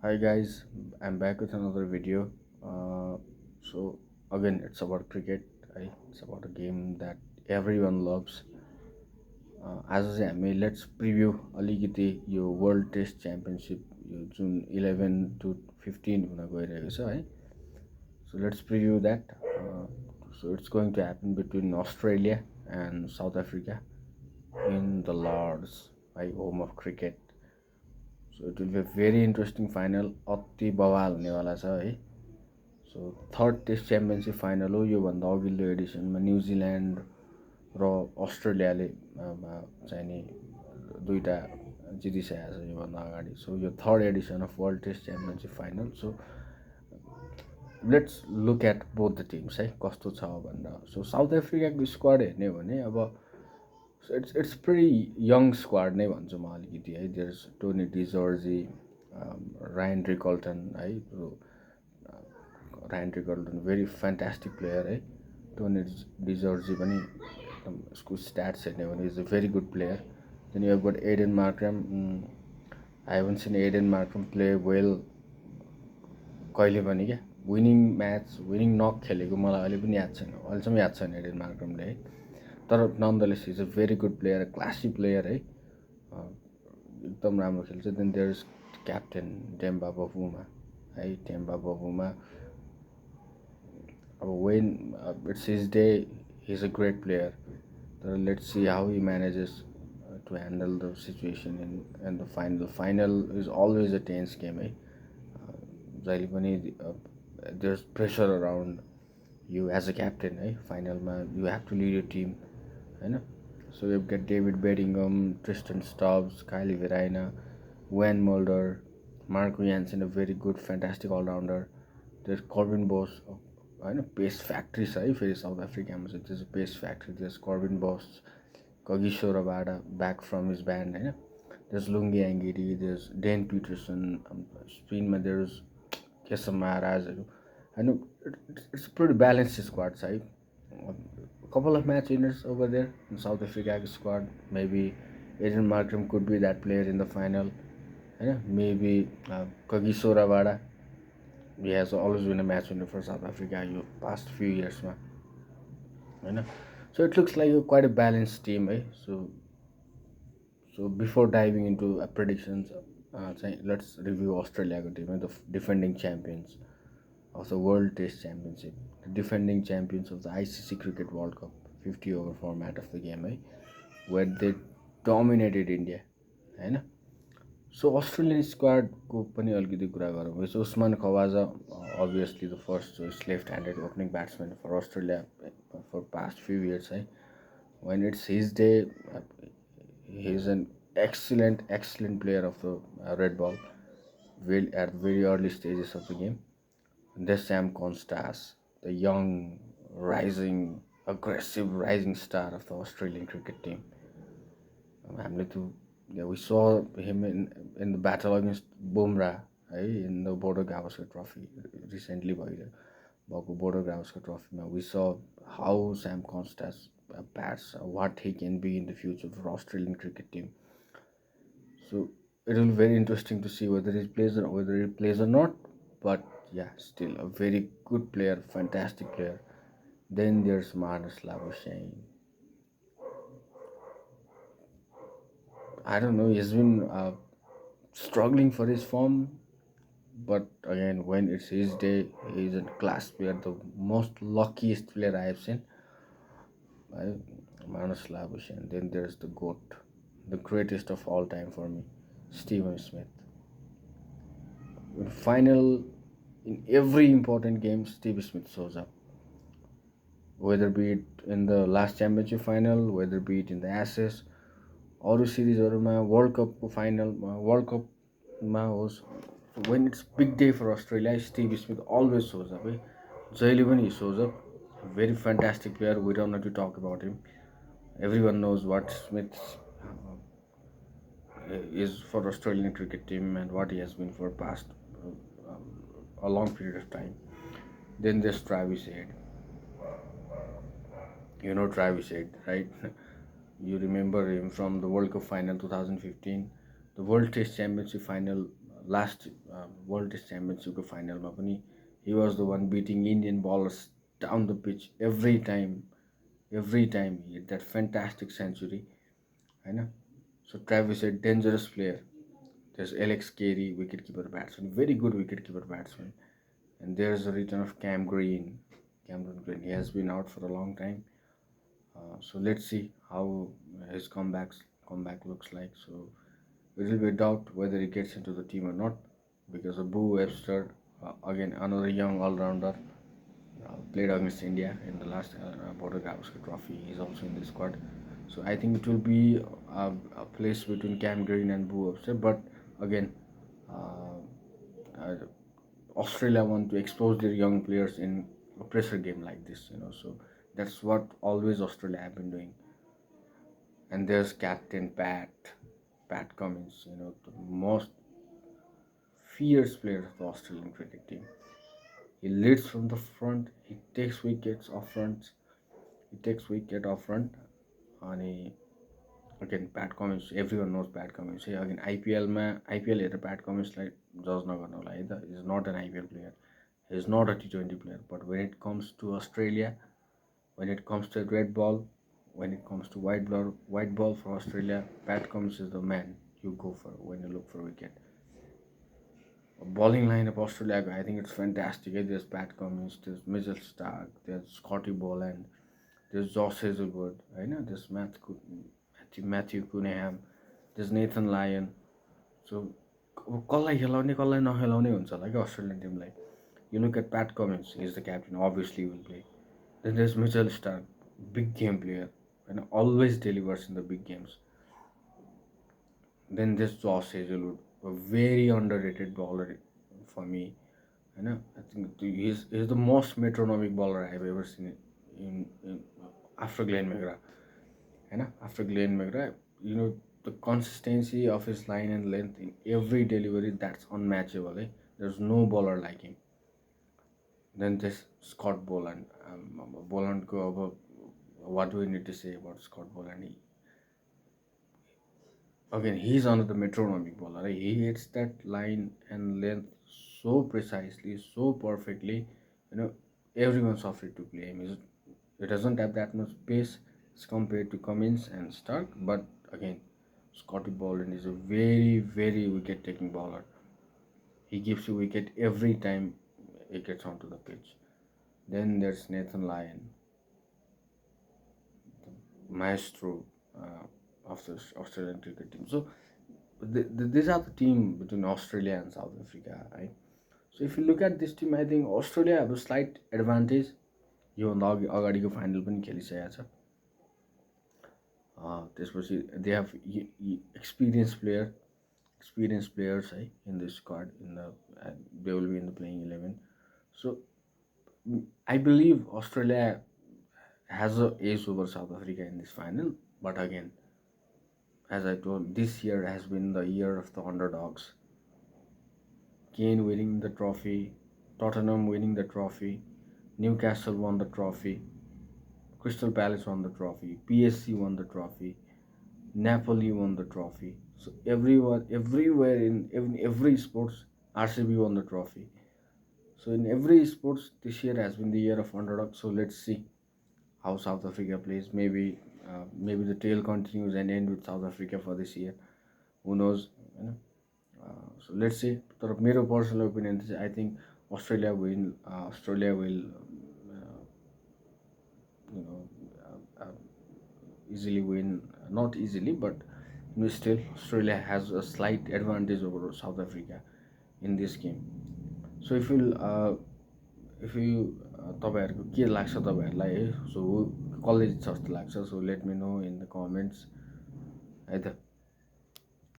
Hi guys, I'm back with another video. So again, it's about cricket. Right? It's about a game that everyone loves. आज चाहिँ हामी let's preview अलिकति यो world test championship यो June 11 to 15 हुन गइरहेको छ है. So let's preview that. So it's going to happen between Australia and South Africa in the Lords, right, home of cricket. So it will be a very interesting final. अति बवाल हुनेवाला छ है. सो थर्ड टेस्ट च्याम्पियनसिप फाइनल हो. योभन्दा अघिल्लो एडिसनमा New Zealand र अस्ट्रेलियाले चाहिँ नि दुईवटा जितिसकेको छ योभन्दा अगाडि. सो यो third edition of world test championship final. So let's look at both the teams है कस्तो छ भनेर. सो साउथ अफ्रिकाको स्क्वाड हेर्ने हो भने अब इट्स प्रिटी यङ स्क्वाड नै भन्छु म अलिकति है. There's Tony de Zorzi, Ryan Rickelton है. Ryan Rickelton very fantastic player है. टोनी डिजर्जी पनि एकदम उसको स्ट्याट्स हेर्ने हो भने is a very good player. Then you have got Aiden Markram. I haven't seen Aiden Markram play well कहिले पनि क्या. विनिङ म्याच विनिङ नक खेलेको मलाई अहिले पनि याद छैन, अहिलेसम्म याद छैन एडेन मार्क्रमले है. तर nonetheless is a very good player, classy player है. एकदम राम्रो खेल्छ. Then there is captain Temba Bavuma है. डेम्बा बबुमा अब when it's his day he is a great player. तर let's see how he manages to handle the situation in the final. Final is always a tense game है. जहिले पनि there is pressure around you as a captain है. फाइनलमा you have to lid your team होइन. So you get David Bedingham, Tristan Stubbs, Kyle Verreynne, Wiaan Mulder, Marco Jansen, a very good fantastic allrounder. त्यस Corbin Bosch होइन. Pace factory छ है फेरि south अफ्रिकामा चाहिँ. त्यो चाहिँ पेस फ्याक्ट्री. त्यस कर्बिन बोस, कगिसोरबाट ब्याक फ्रम हिज ब्यान्ड होइन. त्यस लुङ्गी एङ्गिडी, त्यस डेन पिटरसन. स्पिनमा देयर केशव महाराजहरू होइन. इट्स प्रिटी ब्यालेन्स स्क्वाड छ है. couple of match winners over there in South Africa squad. Maybe Aiden Markram could be that player in the final. Yeah, maybe Kagiso Rabada. He has always been a match winner for South Africa in the past few years. So it looks like quite a balanced team. So before diving into predictions, let's review Australia team, the defending champions of the World Test Championship, the defending champions of the ICC Cricket World Cup 50 over format of the game, where they dominated India. होइन. सो Australian स्क्वाडको पनि अलिकति कुरा गरौँ. सो Usman Khawaja obviously the first choice left handed opening batsman for Australia for past few years है. When it's his day, he is an excellent player of the red ball at very early stages of the game. There's Sam Constas, the young, aggressive rising star of the Australian cricket team. We saw him in the battle against Bumrah in the Border Gavaskar Trophy recently. Border Gavaskar Trophy, we saw how Sam Constas bats, what he can be in the future for Australian cricket team. So it will be very interesting to see whether he plays or not. But yeah, still a very good player, fantastic player. Then there's Marnus Labuschagne. I don't know, he's been struggling for his form, but again, when it's his day, he's a class player, the most luckiest player I have seen. Marnus Labuschagne. Then there's the GOAT, the greatest of all time for me, Stephen Smith. In final, in every important game, Steve Smith shows up. Whether be it in the last championship final, whether be it in the Ashes, अरू सिरिजहरूमा, world कपको फाइनलमा, world कपमा होस्, when it's big day for Australia, Steve Smith always shows up. जहिले पनि he shows up. Very fantastic player. We don't have to talk about him. Everyone knows what Smith is for Australian cricket team and what he has been for past a long period of time. Then there's Travis Head. You know Travis Head, right? You remember him from the World Cup final 2015, the World Test Championship final last World Test Championship फाइनलमा पनि he was the one beating Indian bowlers down the pitch every time he hit that fantastic century होइन. So Travis a dangerous player. There's Alex Carey, wicketkeeper batsman, very good wicketkeeper batsman. And there's the return of Cameron Green. He has been out for a long time. So let's see how his comeback looks like. So it will be a doubt whether he gets into the team or not, because of Boo Webster, again another young all-rounder, played against India in the last Border Gavaskar Trophy. He's also in the squad. So I think it will be a place between Cam Green and Boo Webster. But again, uh, Australia want to expose their young players in a pressure game like this, So that's what always Australia have been doing. And there's Captain Pat Cummins, the most fierce player of the Australian cricket team. He leads from the front. He takes wickets off front. And again, Pat Cummins, everyone knows Pat Cummins. Again, IPL हेरेर Pat Cumminsलाई जज नगर्नु होला है त. He is not an IPL player. He is not a T20 player. But when it comes to Australia, when it comes to red ball, when it comes to white ball for Australia, Pat Cummins is the man you go for when you look for wicket. Bowling line of Australia, I think it's fantastic. There's Pat Cummins, there's Mitchell Starc, there's Scotty Boland, there's Josh Hazelwood, there's Matthew Cunningham, there's Nathan Lyon. So कसलाई खेलाउने कसलाई नखेलाउने हुन्छ होला क्या Australian टिमलाई. You look at Pat Cummins, he's the captain, obviously he will play. Then there's Mitchell Starc, big game player, and always delivers in the big games. Then there's Josh Hazelwood, a very underrated bowler for me. I think he's the most metronomic bowler I have ever seen in after Glenn McGrath. After Glenn McGrath, the consistency of his line and length in every delivery, that's unmatchable. There's no bowler like him. Then there's Scott Boland. What do we need to say about Scott Boland? Again, he's another metronomic bowler. He hits that line and length so precisely, so perfectly. Everyone's afraid to play him. He doesn't have that much pace as compared to Cummins and Starc. But again, Scotty Boland is a very, very wicket-taking bowler. He gives you wicket every time he gets onto the pitch. Then there's Nathan Lyon, the maestro of the Australian cricket team. So these are the team between Australia and South Africa, right? So if you look at this team, I think Australia have a slight advantage. योभन्दा अगाडिको final पनि खेलिसकेको छ. त्यसपछि they have experience players है in the squad, they will be in the playing 11. So I believe Australia has a edge over South Africa in this final. But again, as I told, this year has been the year of the underdogs. Kane winning the trophy, Tottenham winning the trophy, Newcastle won the trophy, Crystal Palace won the trophy, PSG won the trophy, Napoli won the trophy. So everywhere in every sports, RCB won the trophy. So in every sports, this year has been the year of underdogs. So let's see how South Africa plays. Maybe the tail continues and end with South Africa for this year. Who knows? So let's see. But my personal opinion is, I think Australia will easily win. Not easily, but still Australia has a slight advantage over South Africa in this game. So if you तपाईँहरूको के लाग्छ तपाईँहरूलाई है, सो कसले जित्छ जस्तो लाग्छ, so let me know in the comments है त.